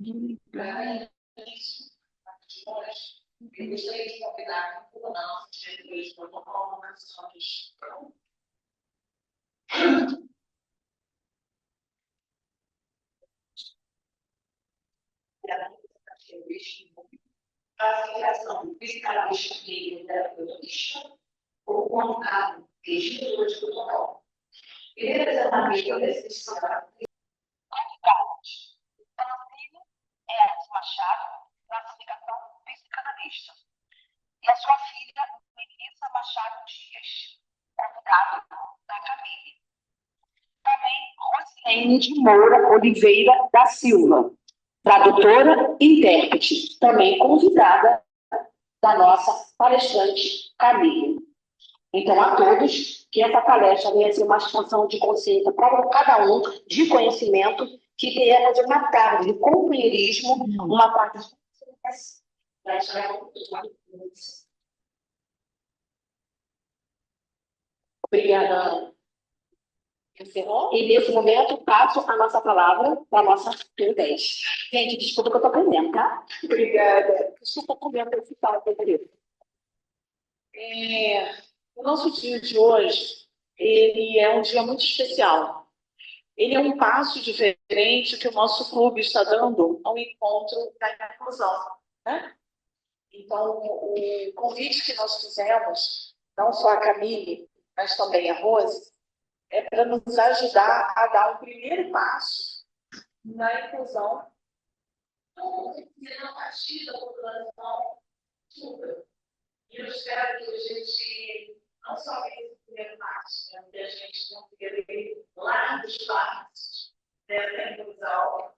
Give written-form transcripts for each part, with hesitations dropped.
Eu gostaria de convidar o nosso diretor de protocolo nas ações. A filiação fiscalista e terapeuta ou contato de gestor de protocolo. E representativo desses convidados. Ana é a Machado, classificação psicanalista. E a sua filha, Melissa Machado Dias, convidada da Camille. Também Rosilene de Moura Oliveira da Silva, tradutora e intérprete, também convidada da nossa palestrante Camille. Então, a todos, que essa palestra venha ser uma expansão de consciência para cada um, de conhecimento, que tenha de uma tarde de companheirismo, uma parte de Obrigada. E nesse momento, passo a nossa palavra para a nossa P10. Gente, desculpa que eu estou aprendendo, tá? Obrigada. Desculpa comendo esse tal, querido. O nosso dia de hoje, ele é um dia muito especial. Ele é um passo diferente que o nosso clube está dando ao encontro da inclusão, né? Então, o convite que nós fizemos, não só a Camille, mas também a Rose, é para nos ajudar a dar um primeiro passo na inclusão na partir da população super. E eu espero que a gente não só veja esse primeiro passo, né, que a gente consiga ver largos passos dessa inclusão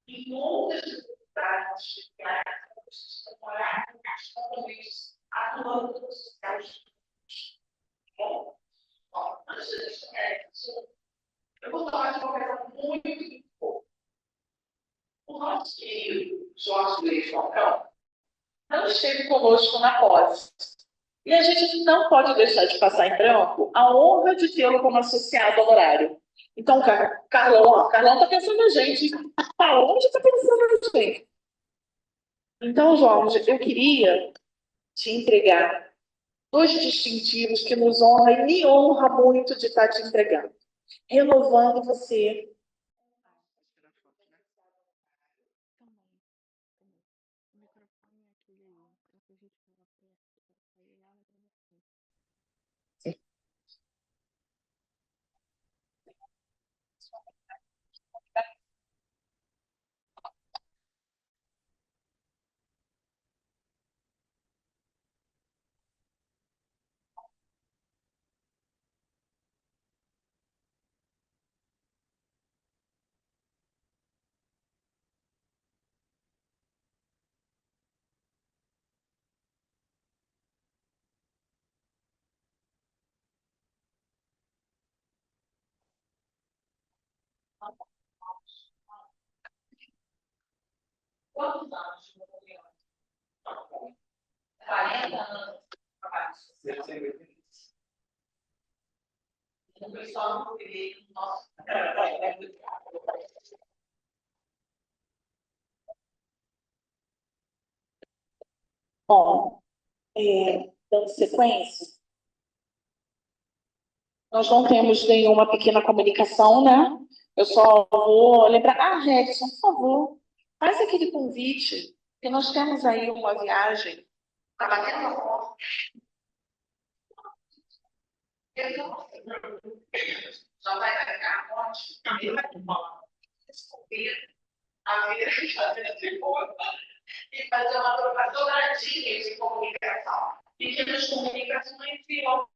e muitas dificuldades sociais para trabalhar com os compromissos atuando nos sociais. Bom, antes disso, eu vou falar de uma coisa muito pouco. O nosso querido Jorge Luiz Falcão não esteve conosco na pós. E a gente não pode deixar de passar em branco a honra de tê-lo como associado ao horário. Então, Carlão está pensando na gente. Onde está pensando na gente? Então, Jorge, eu queria te entregar 2 distintivos que nos honram e me honra muito de estar te entregando. Renovando você. Quantos anos de movimento? 40 anos de trabalho social. O pessoal não vê o nosso trabalho. Bom, dando sequência, nós não temos nenhuma pequena comunicação, né? Eu só vou lembrar. Redson, por favor, faz aquele convite, que nós temos aí uma viagem. Está batendo a porta. Já vai pegar a ponte, também vai descobrir a vida de boa e fazer uma troca dobradinha de comunicação. Pequenas comunicações viram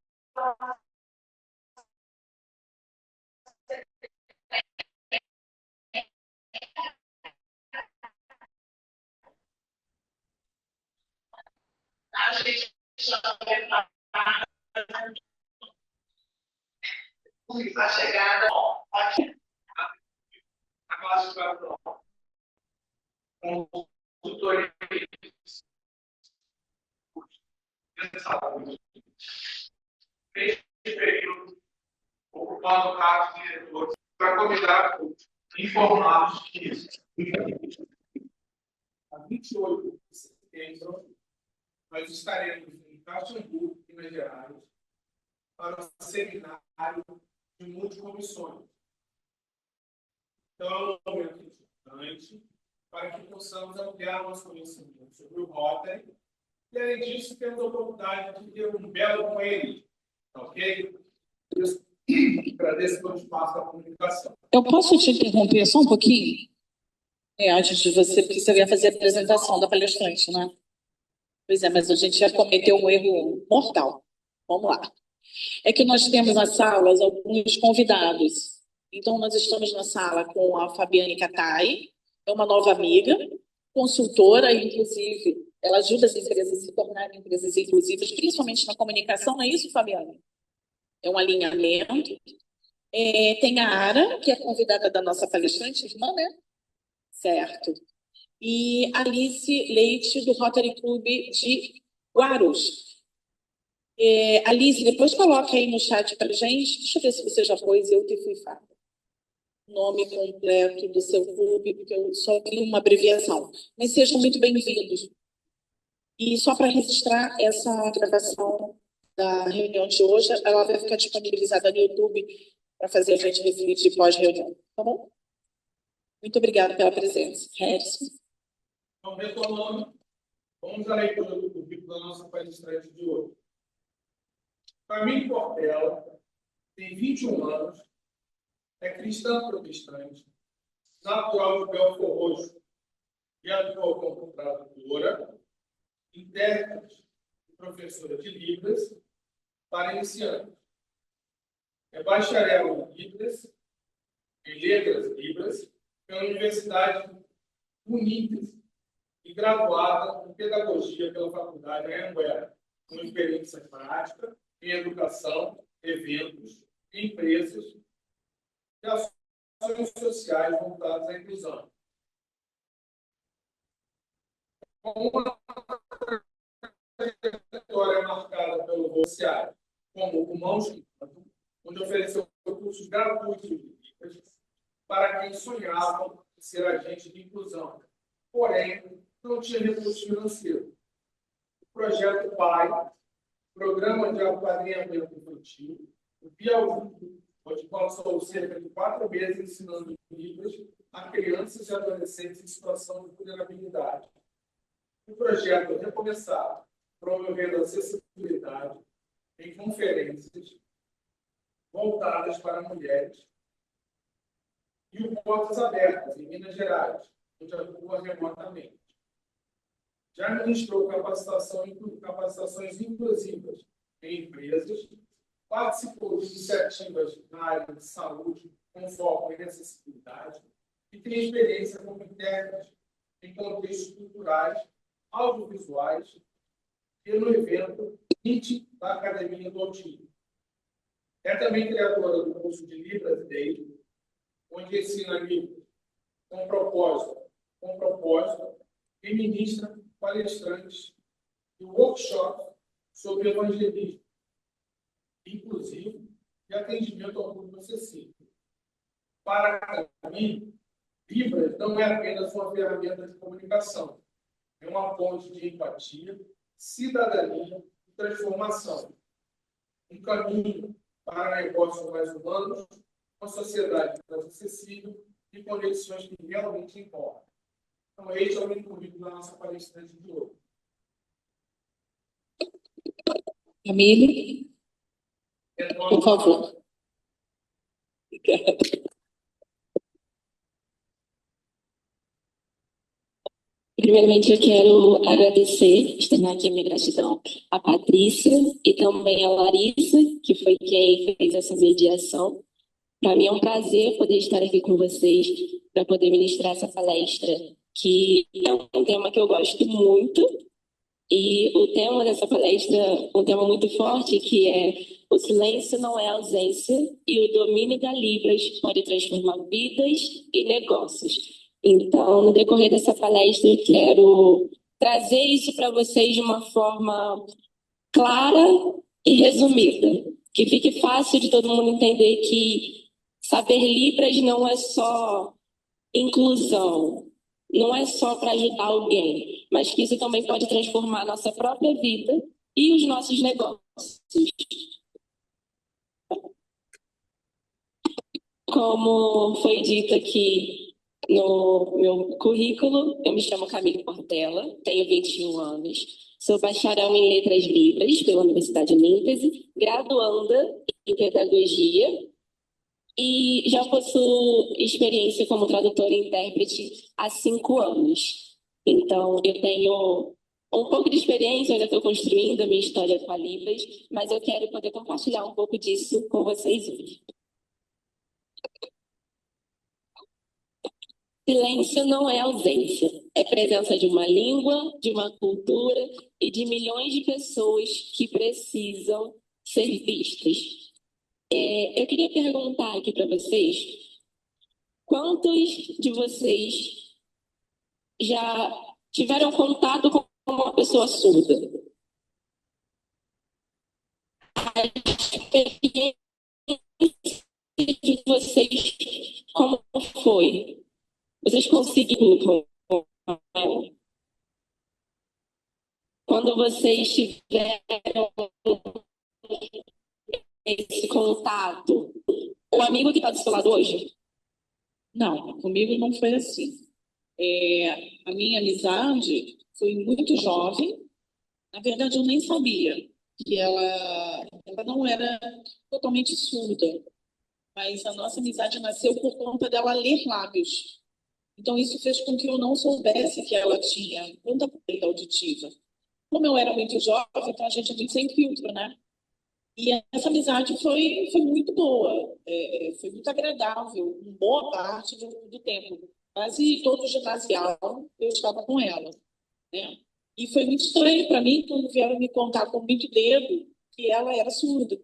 a gente a chegada aqui. A classe consultoria de saúde. Neste período, ocupando o cargo de diretor, para convidar informá-los que 28 de setembro, nós estaremos em Caxambu, Minas Gerais, para o seminário de multicomissões. Então, é um momento importante para que possamos ampliar nosso conhecimento sobre o Rotary. E, além disso, temos a oportunidade de ter um belo companheirismo. Ok? Agradeço pelo espaço da comunicação. Eu posso te interromper só um pouquinho? Antes de você, porque você ia fazer a apresentação da palestrante, né? Pois é, mas a gente já cometeu um erro mortal. Vamos lá. É que nós temos nas salas alguns convidados. Então, nós estamos na sala com a Fabiane Catai, é uma nova amiga, consultora, inclusive, ela ajuda as empresas a se tornarem empresas inclusivas, principalmente na comunicação, não é isso, Fabiane? É um alinhamento. Tem a Ara, que é convidada da nossa palestrante, irmã, né? Certo. E Alice Leite, do Rotary Club de Guarulhos. Alice, depois coloca aí no chat para gente. Deixa eu ver se você já pôs, eu que fui falha. Nome completo do seu clube, porque eu só vi uma abreviação. Mas sejam muito bem-vindos. E só para registrar essa gravação da reunião de hoje, ela vai ficar disponibilizada no YouTube para fazer a gente refletir pós-reunião. Tá bom? Muito obrigada pela presença. Harrison. Então, retomando, vamos à leitura do currículo da nossa palestrante de hoje. Camille Portela tem 21 anos, é cristã protestante, natural de Belfort Roxo e atuou como tradutora, intérprete e professora de Libras para iniciantes. É bacharel em Letras Libras, pela Universidade Unidas e graduada em Pedagogia pela Faculdade Anhanguera, com experiência prática em educação, eventos, empresas e ações sociais voltadas à inclusão. Com uma trajetória marcada pelo Rossiário, como o Mãos de Canto, onde ofereceu cursos gratuitos de dicas para quem sonhava em ser agente de inclusão, porém não tinha recurso financeiro. O projeto PAI, Programa de Apadrinhamento Infantil, o Piauí, onde passou cerca de 4 meses ensinando Libras a crianças e adolescentes em situação de vulnerabilidade. O projeto Recomeçar, promovendo acessibilidade em conferências voltadas para mulheres, e o Portas Abertas, em Minas Gerais, onde atua remotamente. Já ministrou capacitações inclusivas em empresas, participou de iniciativas na área de saúde com foco em acessibilidade e tem experiência como intérprete em contextos culturais, audiovisuais e no evento IT da Academia do Autismo. É também criadora do curso de Libras Day, onde ensina Libras com propósito e ministra palestrantes e workshops sobre evangelismo, inclusive e atendimento ao público acessível. Para mim, Libras não é apenas uma ferramenta de comunicação, é uma ponte de empatia, cidadania e transformação. Um caminho para negócios mais humanos, uma sociedade mais acessível e conexões que realmente importam. Então, este é o meu currículo da nossa palestrante de hoje. Camille, por favor. Primeiramente, eu quero agradecer, externar aqui a minha gratidão à Patrícia e também à Larissa, que foi quem fez essa mediação. Para mim é um prazer poder estar aqui com vocês para poder ministrar essa palestra, que é um tema que eu gosto muito. E o tema dessa palestra é um tema muito forte, que é o silêncio não é ausência e o domínio da Libras pode transformar vidas e negócios. Então, no decorrer dessa palestra, eu quero trazer isso para vocês de uma forma clara e resumida, que fique fácil de todo mundo entender que saber Libras não é só inclusão, não é só para ajudar alguém, mas que isso também pode transformar a nossa própria vida e os nossos negócios. Como foi dito aqui no meu currículo, eu me chamo Camille Portela, tenho 21 anos, sou bacharel em Letras Libras pela Universidade Líntese, graduanda em Pedagogia e já possuo experiência como tradutora e intérprete há 5 anos. Então, eu tenho um pouco de experiência, ainda estou construindo a minha história com a Libras, mas eu quero poder compartilhar um pouco disso com vocês hoje. Silêncio não é ausência, é presença de uma língua, de uma cultura e de milhões de pessoas que precisam ser vistas. Eu queria perguntar aqui para vocês, quantos de vocês já tiveram contato com uma pessoa surda? A experiência de vocês, como foi? Vocês conseguiram? Quando vocês tiveram esse contato, o amigo que está do seu lado hoje? Não, comigo não foi assim. A minha amizade foi muito jovem. Na verdade, eu nem sabia que ela não era totalmente surda, mas a nossa amizade nasceu por conta dela ler lábios. Então, isso fez com que eu não soubesse que ela tinha tanta perda auditiva. Como eu era muito jovem, então a gente sem filtro, né? E essa amizade foi muito boa, foi muito agradável, em boa parte do tempo. Quase todo o ginasial eu estava com ela, né? E foi muito estranho para mim quando vieram me contar com muito dedo que ela era surda.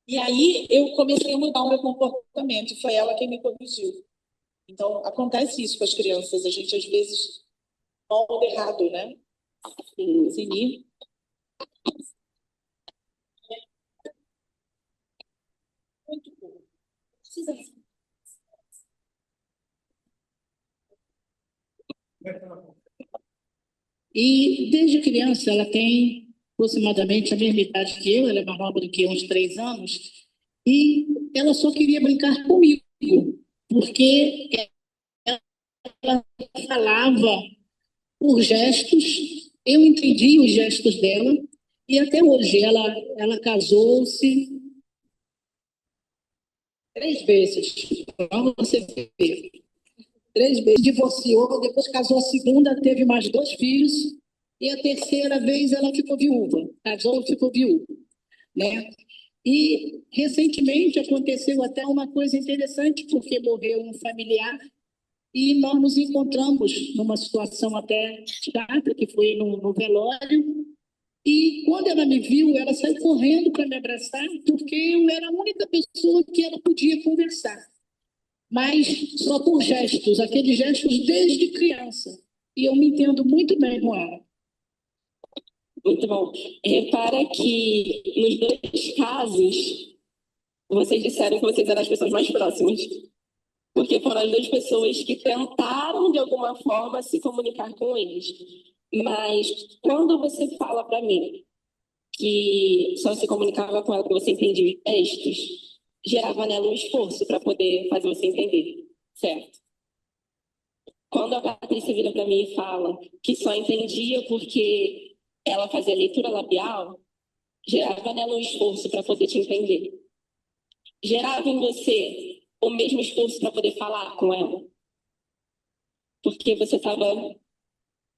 E aí eu comecei a mudar o meu comportamento, e foi ela quem me corrigiu. Então, acontece isso com as crianças, a gente às vezes molda errado, né? Sim. Muito bom. E desde criança ela tem aproximadamente a mesma idade que eu, ela é mais nova do que eu, uns 3 anos, e ela só queria brincar comigo, porque ela falava por gestos, eu entendi os gestos dela, e até hoje ela casou-se 3 vezes, para você ver. 3 vezes, divorciou, depois casou a segunda, teve mais 2 filhos, e a terceira vez ela ficou viúva, casou e ficou viúva, né? E recentemente aconteceu até uma coisa interessante, porque morreu um familiar e nós nos encontramos numa situação até chata, que foi no velório, e quando ela me viu, ela saiu correndo para me abraçar, porque eu era a única pessoa que ela podia conversar, mas só por gestos, aqueles gestos desde criança. E eu me entendo muito bem com ela. Muito bom. Repara que nos dois casos, vocês disseram que vocês eram as pessoas mais próximas. Porque foram as 2 pessoas que tentaram, de alguma forma, se comunicar com eles. Mas quando você fala para mim que só se comunicava com ela porque você entendia os gestos, gerava nela um esforço para poder fazer você entender, certo? Quando a Patrícia vira para mim e fala que só entendia porque ela fazia leitura labial, gerava nela um esforço para poder te entender. Gerava em você o mesmo esforço para poder falar com ela. Porque você estava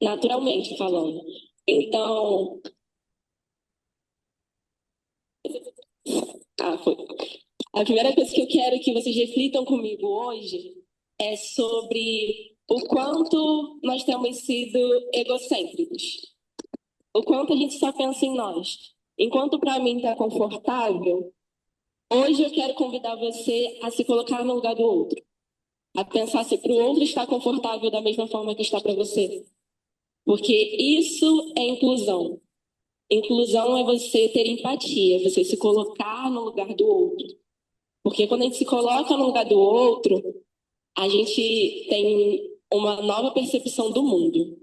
naturalmente falando. Então. Foi. A primeira coisa que eu quero que vocês reflitam comigo hoje é sobre o quanto nós temos sido egocêntricos. O quanto a gente só pensa em nós. Enquanto para mim está confortável, hoje eu quero convidar você a se colocar no lugar do outro. A pensar se para o outro está confortável da mesma forma que está para você. Porque isso é inclusão. Inclusão é você ter empatia, você se colocar no lugar do outro. Porque quando a gente se coloca no lugar do outro, a gente tem uma nova percepção do mundo.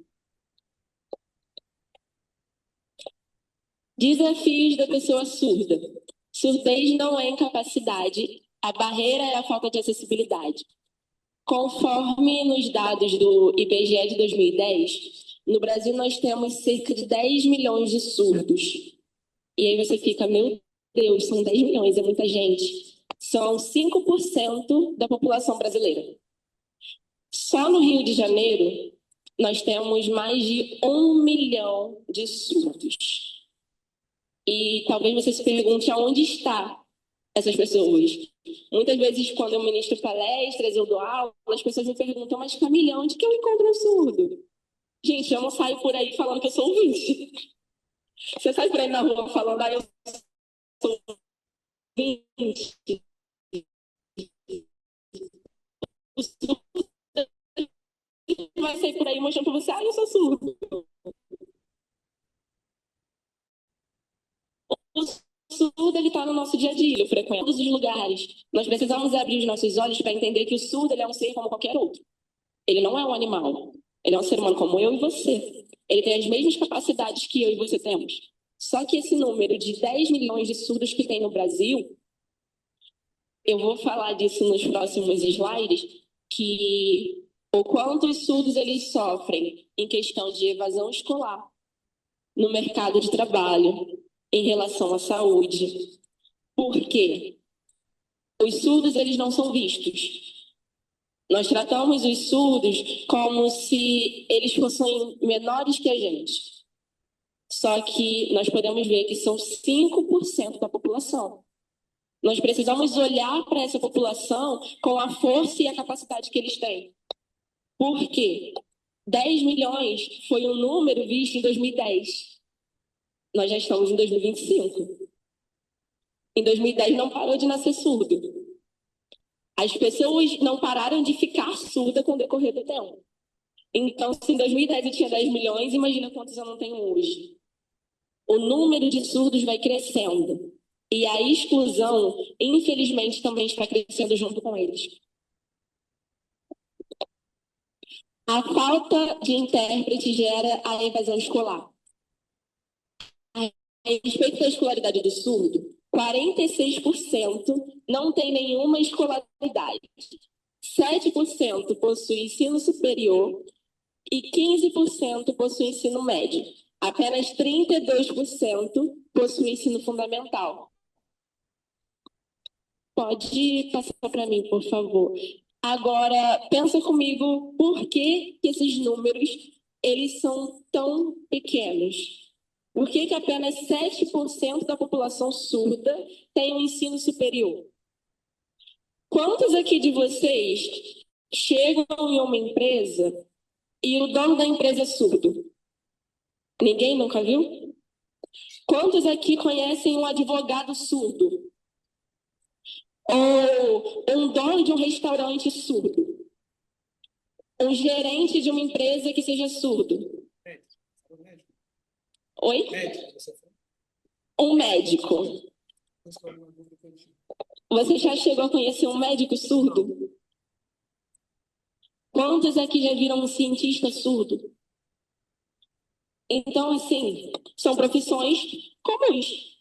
Desafios da pessoa surda. Surdez não é incapacidade, a barreira é a falta de acessibilidade. Conforme nos dados do IBGE de 2010, no Brasil nós temos cerca de 10 milhões de surdos. E aí você fica, meu Deus, são 10 milhões, é muita gente. São 5% da população brasileira. Só no Rio de Janeiro, nós temos mais de 1 milhão de surdos. E talvez você se pergunte aonde está essas pessoas. Muitas vezes, quando eu ministro palestras, eu dou aula, as pessoas me perguntam, mas Camila, onde que eu encontro um surdo? Gente, eu não saio por aí falando que eu sou ouvinte. Você sai por aí na rua falando, eu sou ouvinte. O surdo vai sair por aí mostrando para você, eu sou surdo. O surdo, ele está no nosso dia a dia, ele frequenta todos os lugares. Nós precisamos abrir os nossos olhos para entender que o surdo, ele é um ser como qualquer outro. Ele não é um animal. Ele é um ser humano como eu e você. Ele tem as mesmas capacidades que eu e você temos. Só que esse número de 10 milhões de surdos que tem no Brasil, eu vou falar disso nos próximos slides, que o quanto os surdos eles sofrem em questão de evasão escolar, no mercado de trabalho, em relação à saúde. Por quê? Os surdos eles não são vistos. Nós tratamos os surdos como se eles fossem menores que a gente. Só que nós podemos ver que são 5% da população. Nós precisamos olhar para essa população com a força e a capacidade que eles têm. Por quê? 10 milhões foi um número visto em 2010. Nós já estamos em 2025. Em 2010 não parou de nascer surdo. As pessoas não pararam de ficar surdas com o decorrer do tempo. Então, se em 2010 eu tinha 10 milhões, imagina quantos eu não tenho hoje. O número de surdos vai crescendo. E a exclusão, infelizmente, também está crescendo junto com eles. A falta de intérprete gera a evasão escolar. A respeito da escolaridade do surdo, 46% não tem nenhuma escolaridade. 7% possui ensino superior e 15% possui ensino médio. Apenas 32% possui ensino fundamental. Pode passar para mim, por favor. Agora, pensa comigo, por que esses números eles são tão pequenos? Por que apenas 7% da população surda tem um ensino superior? Quantos aqui de vocês chegam em uma empresa e o dono da empresa é surdo? Ninguém nunca viu? Quantos aqui conhecem um advogado surdo? Ou um dono de um restaurante surdo? Um gerente de uma empresa que seja surdo? Oi? Um médico. Você já chegou a conhecer um médico surdo? Quantos aqui já viram um cientista surdo? Então, assim, são profissões comuns.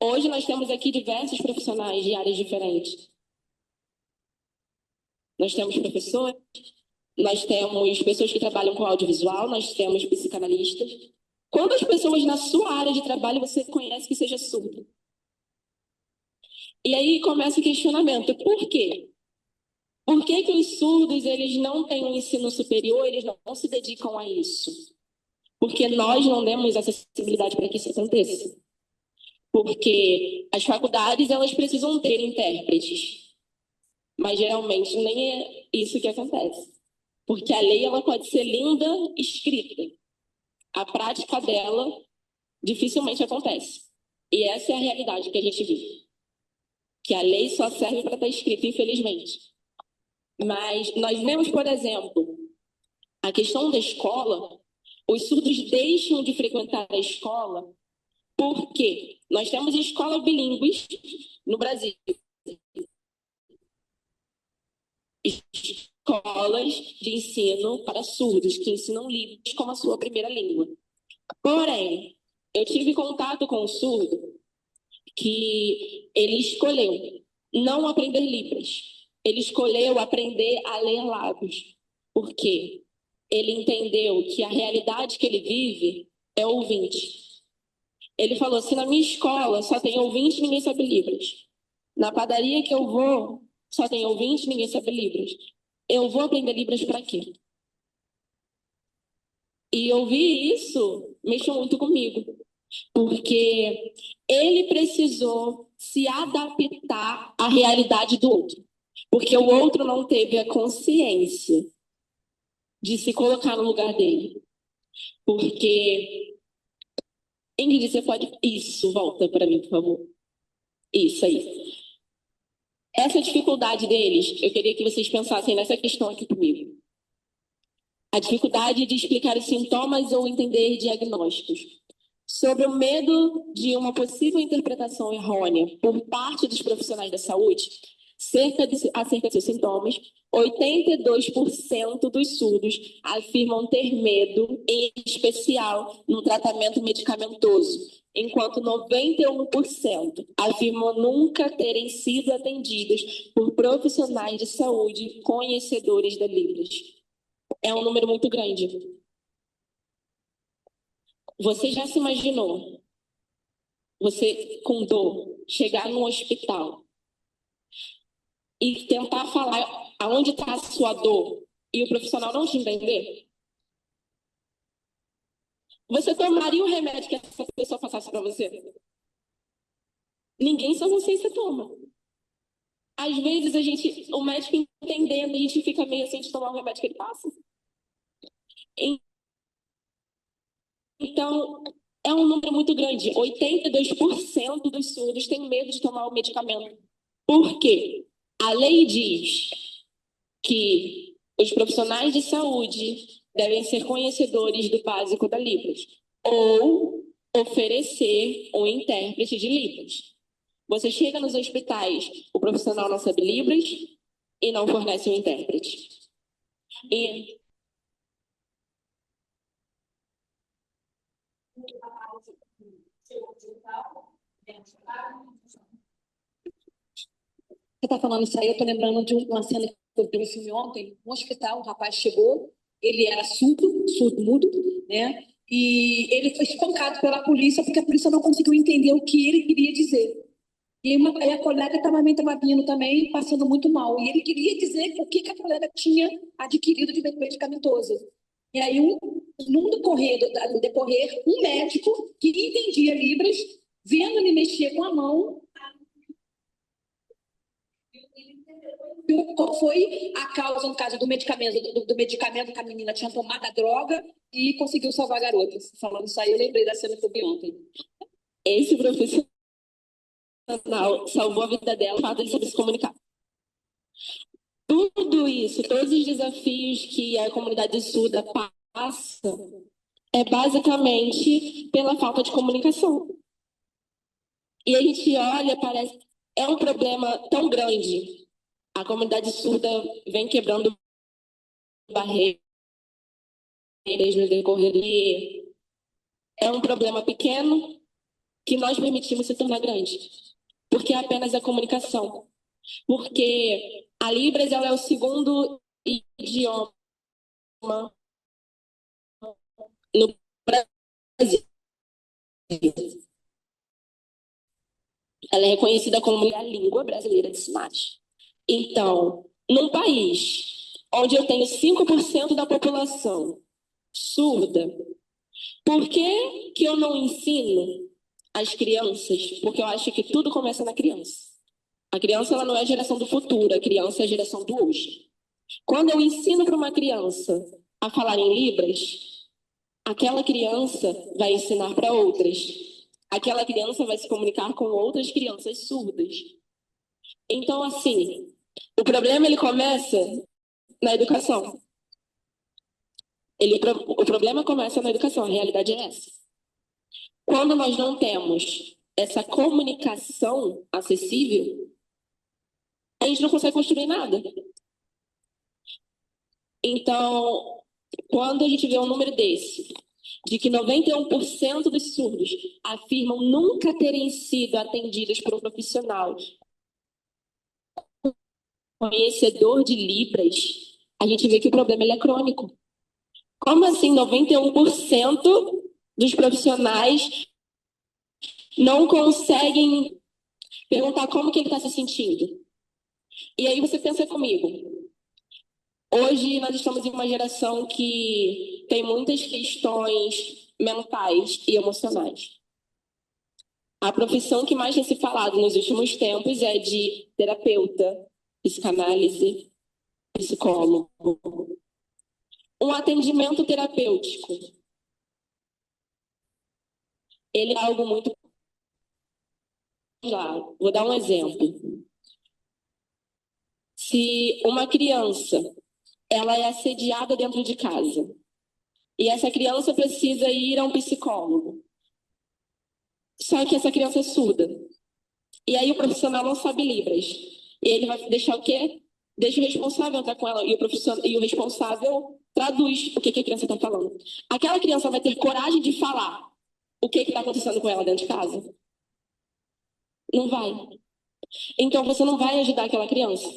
Hoje nós temos aqui diversos profissionais de áreas diferentes. Nós temos professores, nós temos pessoas que trabalham com audiovisual, nós temos psicanalistas. Quantas pessoas na sua área de trabalho você conhece que seja surdo? E aí começa o questionamento, por quê? Por que os surdos eles não têm um ensino superior, eles não se dedicam a isso? Porque nós não demos acessibilidade para que isso aconteça. Porque as faculdades elas precisam ter intérpretes, mas geralmente nem é isso que acontece. Porque a lei ela pode ser linda escrita, a prática dela dificilmente acontece. E essa é a realidade que a gente vive. Que a lei só serve para estar escrita, infelizmente. Mas nós vemos, por exemplo, a questão da escola, os surdos deixam de frequentar a escola porque nós temos escolas bilíngues no Brasil. escolas de ensino para surdos, que ensinam Libras como a sua primeira língua. Porém, eu tive contato com um surdo que ele escolheu não aprender Libras. Ele escolheu aprender a ler lábios. Por quê? Ele entendeu que a realidade que ele vive é ouvinte. Ele falou, se na minha escola só tem ouvinte, ninguém sabe Libras. Na padaria que eu vou, só tem ouvinte, ninguém sabe Libras. Eu vou aprender Libras para quê? E ouvir isso mexeu muito comigo, porque ele precisou se adaptar à realidade do outro, porque o outro não teve a consciência de se colocar no lugar dele. Porque, Ingrid, você pode... Isso, volta para mim, por favor. Isso aí. Essa dificuldade deles, eu queria que vocês pensassem nessa questão aqui comigo. A dificuldade de explicar os sintomas ou entender diagnósticos. Sobre o medo de uma possível interpretação errônea por parte dos profissionais da saúde, acerca de seus sintomas, 82% dos surdos afirmam ter medo, em especial no tratamento medicamentoso, enquanto 91% afirmam nunca terem sido atendidos por profissionais de saúde conhecedores da Libras. É um número muito grande. Você já se imaginou, você com dor, chegar num hospital e tentar falar aonde está a sua dor e o profissional não te entender? Você tomaria o remédio que essa pessoa passasse para você? Ninguém, só você toma. Às vezes o médico entendendo, a gente fica meio assim de tomar o remédio que ele passa. Então, é um número muito grande. 82% dos surdos têm medo de tomar o medicamento. Por quê? A lei diz que os profissionais de saúde devem ser conhecedores do básico da Libras ou oferecer um intérprete de Libras. Você chega nos hospitais, o profissional não sabe Libras e não fornece um intérprete. Você está falando isso aí, eu estou lembrando de uma cena que eu vi um filme ontem, um hospital, um rapaz chegou, ele era surdo-mudo, né? E ele foi espancado pela polícia porque a polícia não conseguiu entender o que ele queria dizer. E a colega também estava vindo também, passando muito mal. E ele queria dizer o que a colega tinha adquirido de medicamentoso. E aí, num decorrer, um médico que entendia Libras, vendo ele mexer com a mão, qual foi a causa, no caso do medicamento, do medicamento que a menina tinha tomado a droga e conseguiu salvar a garota. Falando isso aí, eu lembrei da cena que eu vi ontem. Esse profissional salvou a vida dela, o fato de saber se comunicar. Tudo isso, todos os desafios que a comunidade surda passa, é basicamente pela falta de comunicação. E a gente olha, parece... É um problema tão grande. A comunidade surda vem quebrando barreiras no decorrer do... É um problema pequeno que nós permitimos se tornar grande. Porque é apenas a comunicação. Porque a Libras ela é o segundo idioma no Brasil. Ela é reconhecida como a língua brasileira de sinais. Então, num país onde eu tenho 5% da população surda, por que eu não ensino as crianças? Porque eu acho que tudo começa na criança. A criança ela não é a geração do futuro, a criança é a geração do hoje. Quando eu ensino para uma criança a falar em Libras, aquela criança vai ensinar para outras. Aquela criança vai se comunicar com outras crianças surdas. Então, assim, o problema ele começa na educação. O problema começa na educação, a realidade é essa. Quando nós não temos essa comunicação acessível, a gente não consegue construir nada. Então, quando a gente vê um número desse, de que 91% dos surdos afirmam nunca terem sido atendidos por um profissional conhecedor de Libras, a gente vê que o problema ele é crônico. Como assim 91% dos profissionais não conseguem perguntar como que ele está se sentindo? E aí você pensa comigo, hoje nós estamos em uma geração que tem muitas questões mentais e emocionais. A profissão que mais tem se falado nos últimos tempos é de terapeuta, psicanálise, psicólogo. Um atendimento terapêutico, ele é algo muito... Vou dar um exemplo. Se uma criança ela é assediada dentro de casa e essa criança precisa ir a um psicólogo, só que essa criança é surda, e aí o profissional não sabe Libras, e ele vai deixar o quê? Deixa o responsável entrar com ela, e o responsável traduz o que a criança está falando. Aquela criança vai ter coragem de falar o que está acontecendo com ela dentro de casa? Não vai. Então você não vai ajudar aquela criança.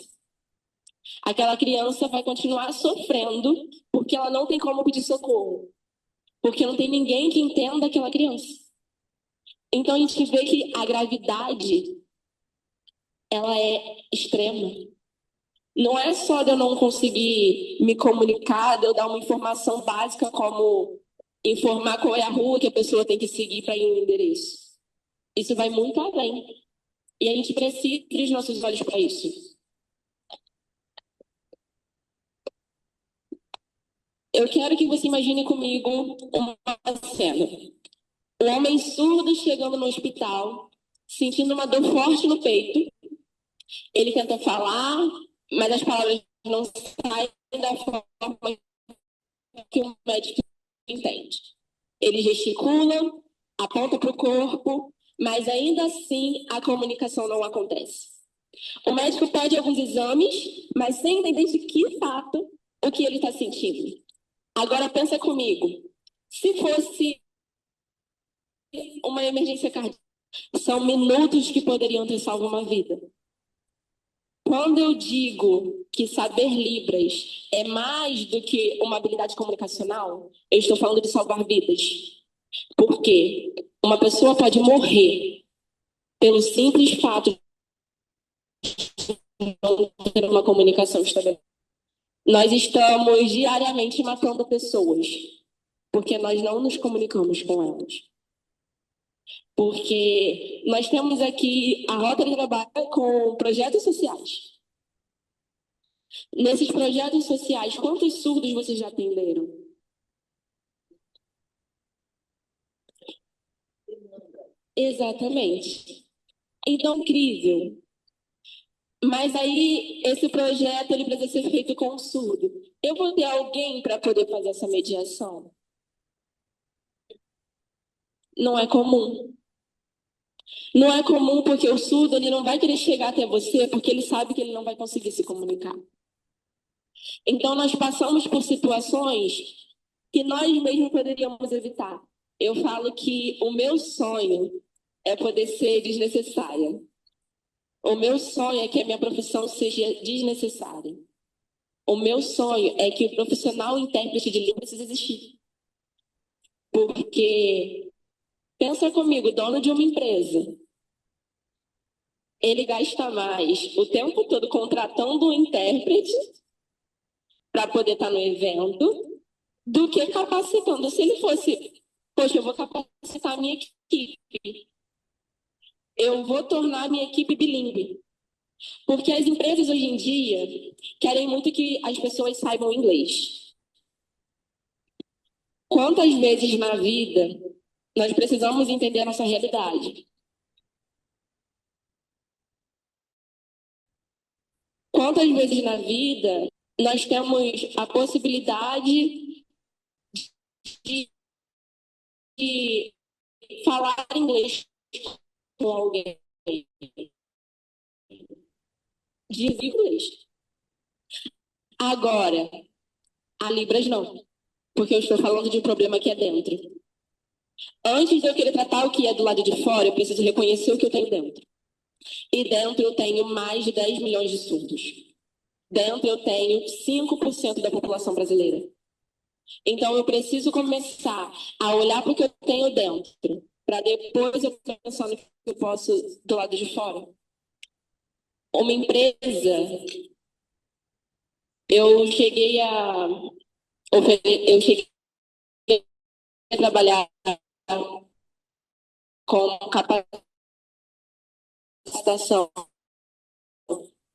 Aquela criança vai continuar sofrendo porque ela não tem como pedir socorro, porque não tem ninguém que entenda aquela criança. Então a gente vê que a gravidade ela é extrema. Não é só de eu não conseguir me comunicar, de eu dar uma informação básica como informar qual é a rua que a pessoa tem que seguir para ir no endereço. Isso vai muito além. E a gente precisa abrir os nossos olhos para isso. Eu quero que você imagine comigo uma cena. Um homem surdo chegando no hospital, sentindo uma dor forte no peito. Ele tenta falar, mas as palavras não saem da forma que o médico entende. Ele gesticula, aponta para o corpo, mas ainda assim a comunicação não acontece. O médico pede alguns exames, mas sem entender de que fato o que ele está sentindo. Agora pensa comigo, se fosse uma emergência cardíaca, são minutos que poderiam ter salvo uma vida. Quando eu digo que saber Libras é mais do que uma habilidade comunicacional, eu estou falando de salvar vidas. Porque uma pessoa pode morrer pelo simples fato de não ter uma comunicação estabelecida. Nós estamos diariamente matando pessoas porque nós não nos comunicamos com elas. Porque nós temos aqui a Rotary trabalha com projetos sociais. Nesses projetos sociais, quantos surdos vocês já atenderam? Exatamente. Então, incrível. Mas aí, esse projeto ele precisa ser feito com o surdo. Eu vou ter alguém para poder fazer essa mediação? Não é comum. Não é comum porque o surdo ele não vai querer chegar até você porque ele sabe que ele não vai conseguir se comunicar. Então, nós passamos por situações que nós mesmos poderíamos evitar. Eu falo que o meu sonho é poder ser desnecessária. O meu sonho é que a minha profissão seja desnecessária. O meu sonho é que o profissional intérprete de língua precisa existir. Porque, pensa comigo, dono de uma empresa, ele gasta mais o tempo todo contratando um intérprete para poder estar no evento do que capacitando. Se ele fosse, poxa, eu vou capacitar a minha equipe, eu vou tornar a minha equipe bilíngue. Porque as empresas hoje em dia querem muito que as pessoas saibam inglês. Quantas vezes na vida nós precisamos entender a nossa realidade? Quantas vezes na vida nós temos a possibilidade de falar inglês com alguém, de inglês. Agora, A Libras não, porque eu estou falando de um problema que é dentro. Antes de eu querer tratar o que é do lado de fora, eu preciso reconhecer o que eu tenho dentro. E dentro eu tenho mais de 10 milhões de surdos. Dentro eu tenho 5% da população brasileira. Então eu preciso começar a olhar para o que eu tenho dentro, para depois eu pensar no que eu posso do lado de fora. Uma empresa, eu cheguei a trabalhar com capacitação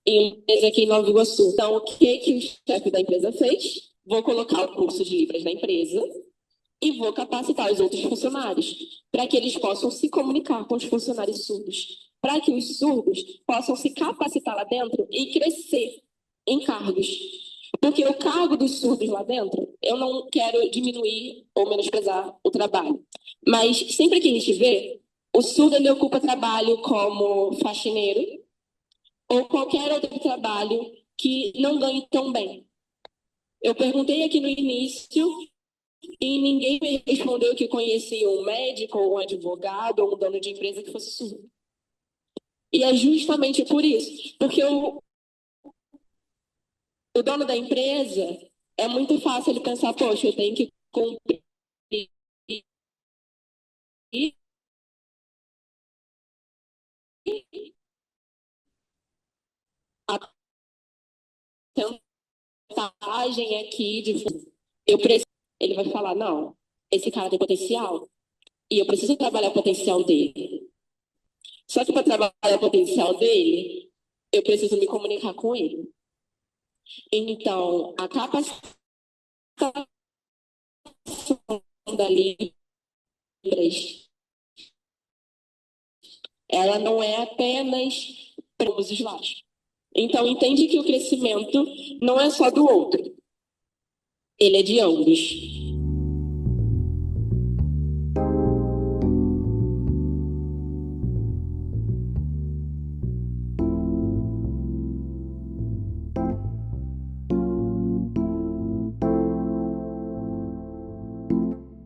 em uma empresa aqui em Nova Iguaçu. Então, o que o chefe da empresa fez? Vou colocar o curso de Libras na empresa e vou capacitar os outros funcionários para que eles possam se comunicar com os funcionários surdos, para que os surdos possam se capacitar lá dentro e crescer em cargos. Porque o cargo dos surdos lá dentro, eu não quero diminuir ou menosprezar o trabalho, mas sempre que a gente vê, o surdo ele ocupa trabalho como faxineiro ou qualquer outro trabalho que não ganhe tão bem. Eu perguntei aqui no início e ninguém me respondeu que conhecia um médico, ou um advogado, ou um dono de empresa que fosse surdo. E é justamente por isso, porque o dono da empresa é muito fácil ele pensar, poxa, eu tenho que cumprir a porcentagem aqui de eu preciso. Ele vai falar, não, esse cara tem potencial e eu preciso trabalhar o potencial dele. Só que para trabalhar o potencial dele, eu preciso me comunicar com ele. Então, a capacitação da Libras, ela não é apenas para os usuários. Então, entende que o crescimento não é só do outro, ele é de ambos.